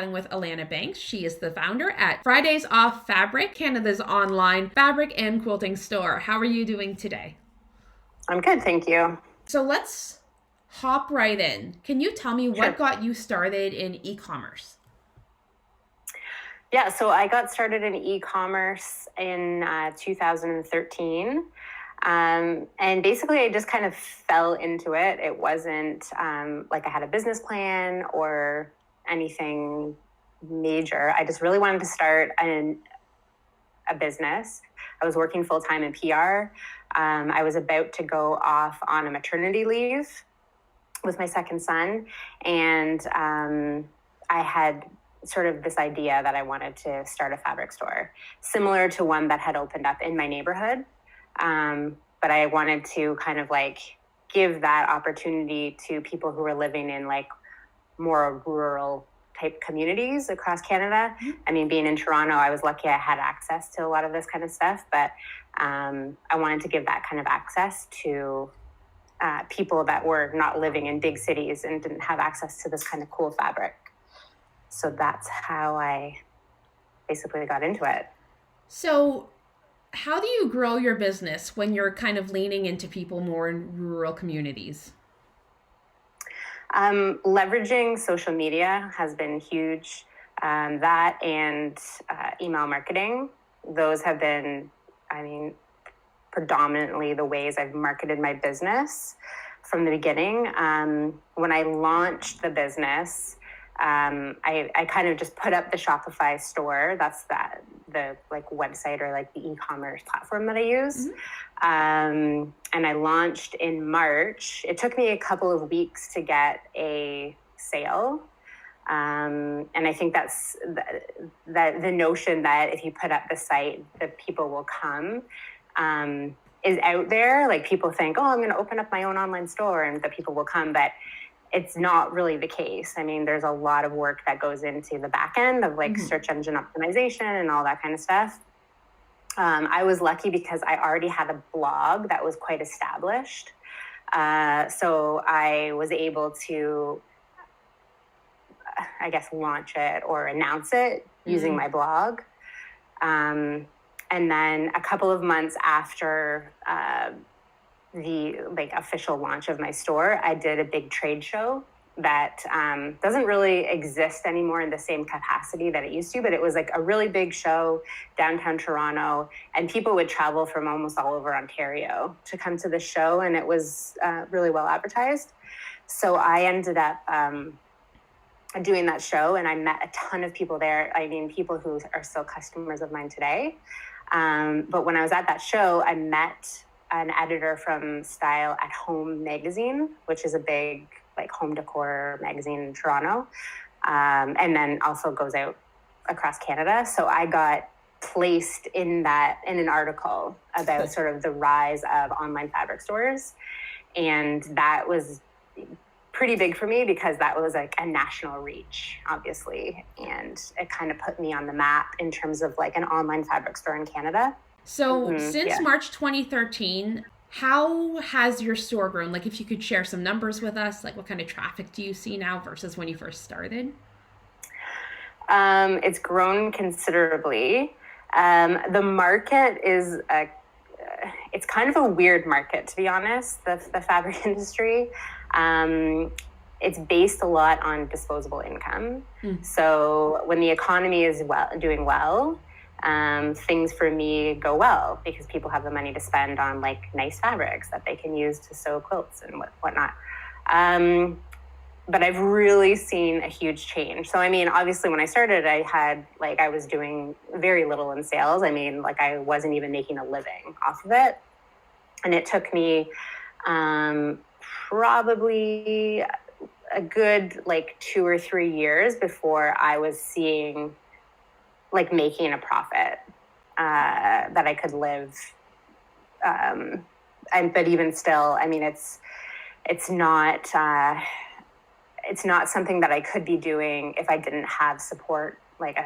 chatting with Alanna Banks. She is the founder at Fridays Off Fabric, Canada's online fabric and quilting store. How are you doing today? I'm good, thank you. So let's hop right in. Can you tell me what Sure. got you started in e-commerce? Yeah, so I got started in e-commerce in 2013. And basically, I just kind of fell into it. It wasn't like I had a business plan or anything major. I just really wanted to start a business. I was working full-time in PR. I was about to go off on a maternity leave with my second son. And I had sort of this idea that I wanted to start a fabric store, similar to one that had opened up in my neighborhood. But I wanted to kind of like give that opportunity to people who were living in like more rural type communities across Canada. Mm-hmm. I mean, being in Toronto, I was lucky I had access to a lot of this kind of stuff, but I wanted to give that kind of access to people that were not living in big cities and didn't have access to this kind of cool fabric. So that's how I basically got into it. So how do you grow your business when you're kind of leaning into people more in rural communities? Leveraging social media has been huge. That and email marketing, those have been, predominantly the ways I've marketed my business from the beginning. When I launched the business, I kind of just put up the Shopify store. That's the like website or like the e-commerce platform that I use. Mm-hmm. And I launched in March. It took me a couple of weeks to get a sale. And I think that's the notion that if you put up the site, the people will come, is out there. Like people think, oh, I'm going to open up my own online store and the people will come. But it's not really the case. I mean, there's a lot of work that goes into the back end of like search engine optimization and all that kind of stuff. I was lucky because I already had a blog that was quite established. So I was able to, launch it or announce it using my blog. And then a couple of months after the official launch of my store, I did a big trade show that doesn't really exist anymore in the same capacity that it used to, but it was like a really big show downtown Toronto, and people would travel from almost all over Ontario to come to the show, and it was really well advertised. So I ended up doing that show, and I met a ton of people there. I mean, people who are still customers of mine today. But when I was at that show, I met an editor from Style at Home magazine, which is a big like home decor magazine in Toronto, and then also goes out across Canada. So I got placed in an article about sort of the rise of online fabric stores. And that was pretty big for me because that was like a national reach, obviously. And it kind of put me on the map in terms of like an online fabric store in Canada. So since March 2013, how has your store grown? Like if you could share some numbers with us, like what kind of traffic do you see now versus when you first started? It's grown considerably. The market is, it's kind of a weird market, to be honest, the fabric industry. It's based a lot on disposable income. So when the economy is doing well, things for me go well because people have the money to spend on like nice fabrics that they can use to sew quilts and whatnot. But I've really seen a huge change. So, I mean, obviously when I started, I was doing very little in sales. I mean, like I wasn't even making a living off of it. And it took me, probably a good like 2 or 3 years before I was seeing like making a profit that I could live. But even still, I mean, it's not something that I could be doing if I didn't have support like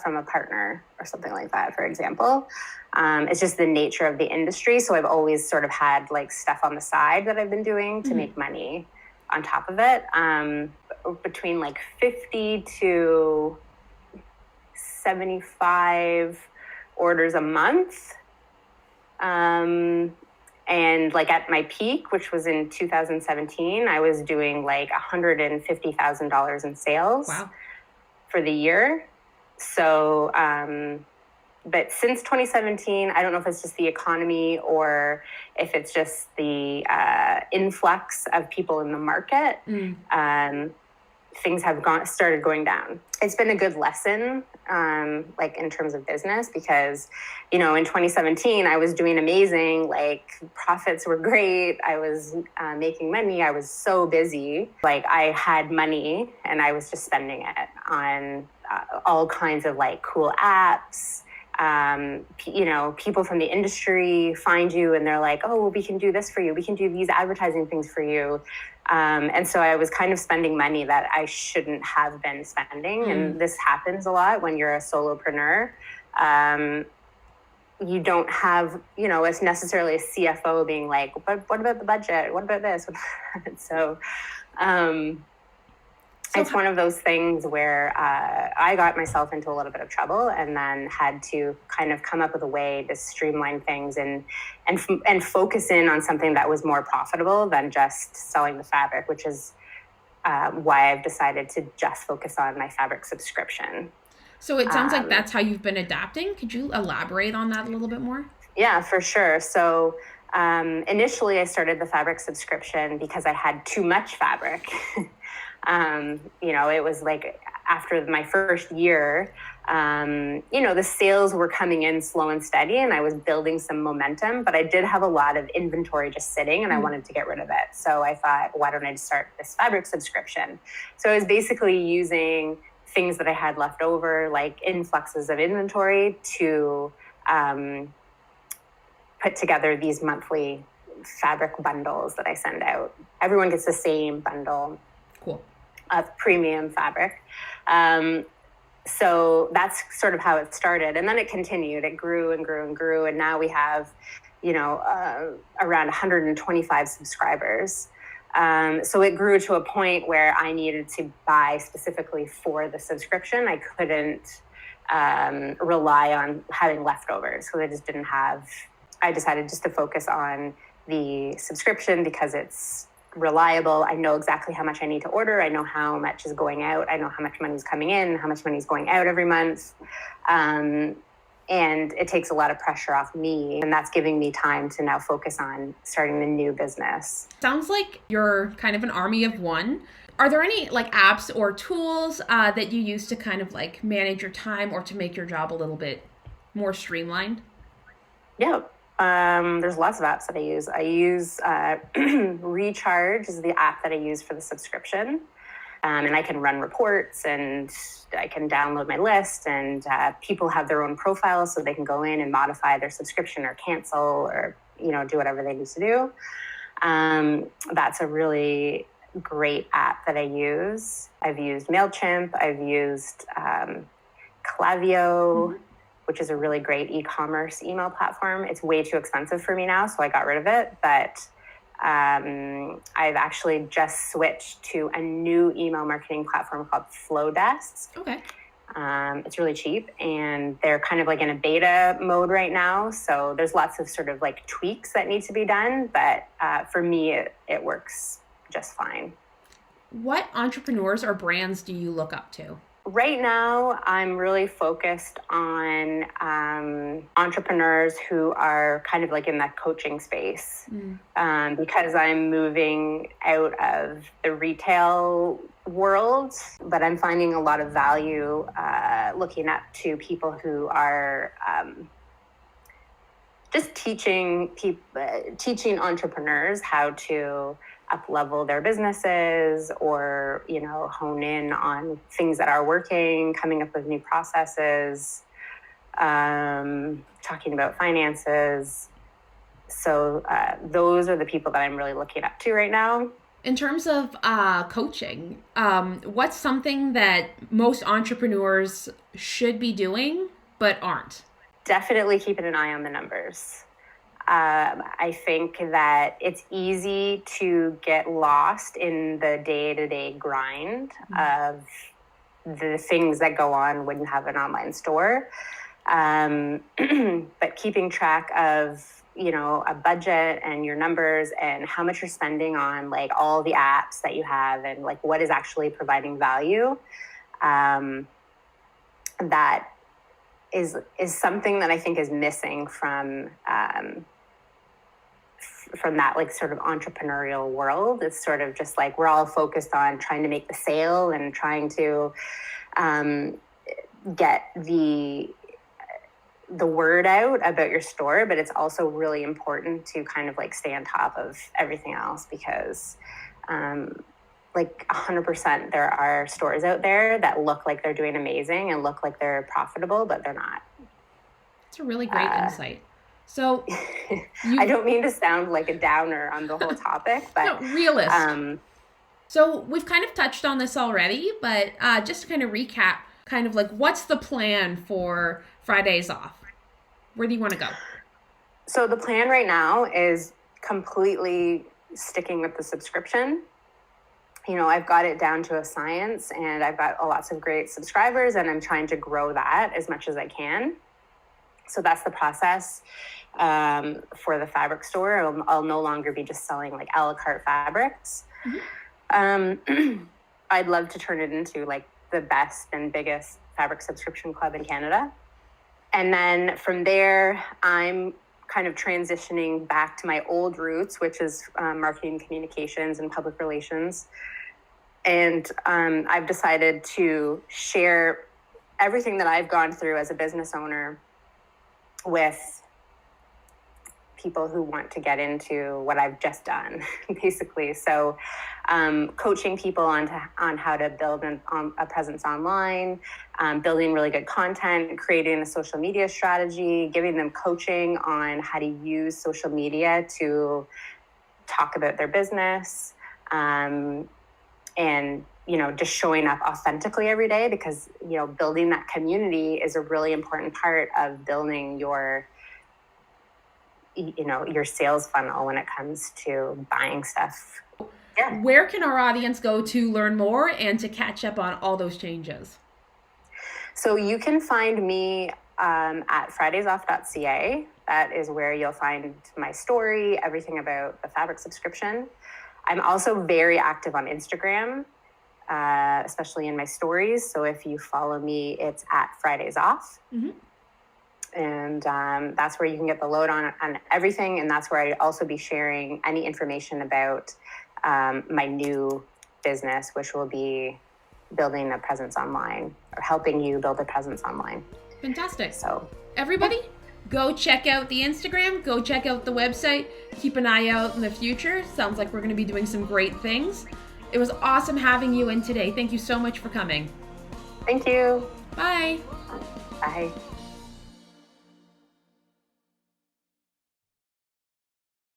from a partner or something like that, for example. It's just the nature of the industry. So I've always sort of had like stuff on the side that I've been doing to make money on top of it. between like 50 to 75 orders a month. And like at my peak, which was in 2017, I was doing like $150,000 in sales. Wow. For the year. So, but since 2017, I don't know if it's just the economy or if it's just the influx of people in the market. Things have started going down. It's been a good lesson, like in terms of business, because, in 2017, I was doing amazing. Like profits were great. I was making money. I was so busy. Like I had money and I was just spending it on all kinds of like cool apps. People from the industry find you and they're like, oh, well, we can do this for you. We can do these advertising things for you. And so I was kind of spending money that I shouldn't have been spending. And this happens a lot when you're a solopreneur. You don't have, it's necessarily a CFO being like, but what about the budget? What about this? So it's one of those things where I got myself into a little bit of trouble and then had to kind of come up with a way to streamline things and focus in on something that was more profitable than just selling the fabric, which is why I've decided to just focus on my fabric subscription. So it sounds like that's how you've been adapting. Could you elaborate on that a little bit more? Yeah, for sure. So initially I started the fabric subscription because I had too much fabric. It was like after my first year, the sales were coming in slow and steady and I was building some momentum, but I did have a lot of inventory just sitting and I wanted to get rid of it. So I thought, why don't I just start this fabric subscription? So I was basically using things that I had left over, like influxes of inventory, to put together these monthly fabric bundles that I send out. Everyone gets the same bundle. Cool. Of premium fabric. So that's sort of how it started. And then it continued. It grew and grew and grew. And now we have, around 125 subscribers. So it grew to a point where I needed to buy specifically for the subscription. I couldn't rely on having leftovers because I decided just to focus on the subscription because it's reliable. I know exactly how much I need to order. I know how much is going out. I know how much money is coming in, how much money is going out every month. And it takes a lot of pressure off me. And that's giving me time to now focus on starting the new business. Sounds like you're kind of an army of one. Are there any like apps or tools that you use to kind of like manage your time or to make your job a little bit more streamlined? Yeah. There's lots of apps that I use. I use Recharge is the app that I use for the subscription. And I can run reports and I can download my list and people have their own profiles so they can go in and modify their subscription or cancel or, do whatever they need to do. That's a really great app that I use. I've used MailChimp. I've used Klaviyo, which is a really great e-commerce email platform. It's way too expensive for me now, so I got rid of it. But I've actually just switched to a new email marketing platform called Flowdesk. Okay. It's really cheap, and they're kind of like in a beta mode right now. So there's lots of sort of like tweaks that need to be done. But for me, it works just fine. What entrepreneurs or brands do you look up to? Right now, I'm really focused on entrepreneurs who are kind of like in that coaching space because I'm moving out of the retail world, but I'm finding a lot of value looking up to people who are just teaching entrepreneurs how to up-level their businesses or, hone in on things that are working, coming up with new processes, talking about finances. So those are the people that I'm really looking up to right now. In terms of coaching, what's something that most entrepreneurs should be doing but aren't? Definitely keeping an eye on the numbers. I think that it's easy to get lost in the day-to-day grind of the things that go on when you have an online store. But keeping track of, a budget and your numbers and how much you're spending on like all the apps that you have and like what is actually providing value, that is something that I think is missing from that like sort of entrepreneurial world. It's sort of just like we're all focused on trying to make the sale and trying to get the word out about your store, but it's also really important to kind of like stay on top of everything else because like 100% there are stores out there that look like they're doing amazing and look like they're profitable, but they're not. It's a really great insight. So I don't mean to sound like a downer on the whole topic, but no, realist. So we've kind of touched on this already, but just to kind of recap, kind of like what's the plan for Fridays Off? Where do you want to go? So the plan right now is completely sticking with the subscription. I've got it down to a science and I've got lots of great subscribers and I'm trying to grow that as much as I can. So that's the process for the fabric store. I'll no longer be just selling like a la carte fabrics. Mm-hmm. I'd love to turn it into like the best and biggest fabric subscription club in Canada. And then from there, I'm kind of transitioning back to my old roots, which is marketing, communications, and public relations. And I've decided to share everything that I've gone through as a business owner with people who want to get into what I've just done, basically. So coaching people on how to build a presence online, building really good content, creating a social media strategy, giving them coaching on how to use social media to talk about their business, and just showing up authentically every day because, building that community is a really important part of building your sales funnel when it comes to buying stuff. Yeah. Where can our audience go to learn more and to catch up on all those changes? So you can find me at fridaysoff.ca. That is where you'll find my story, everything about the fabric subscription. I'm also very active on Instagram, especially in my stories. So if you follow me, it's at fridaysoff. Mm-hmm. And that's where you can get the load on everything. And that's where I also be sharing any information about my new business, which will be building a presence online or helping you build a presence online. Fantastic. So everybody, go check out the Instagram, go check out the website, keep an eye out in the future. Sounds like we're going to be doing some great things. It was awesome having you in today. Thank you so much for coming. Thank you. Bye. Bye.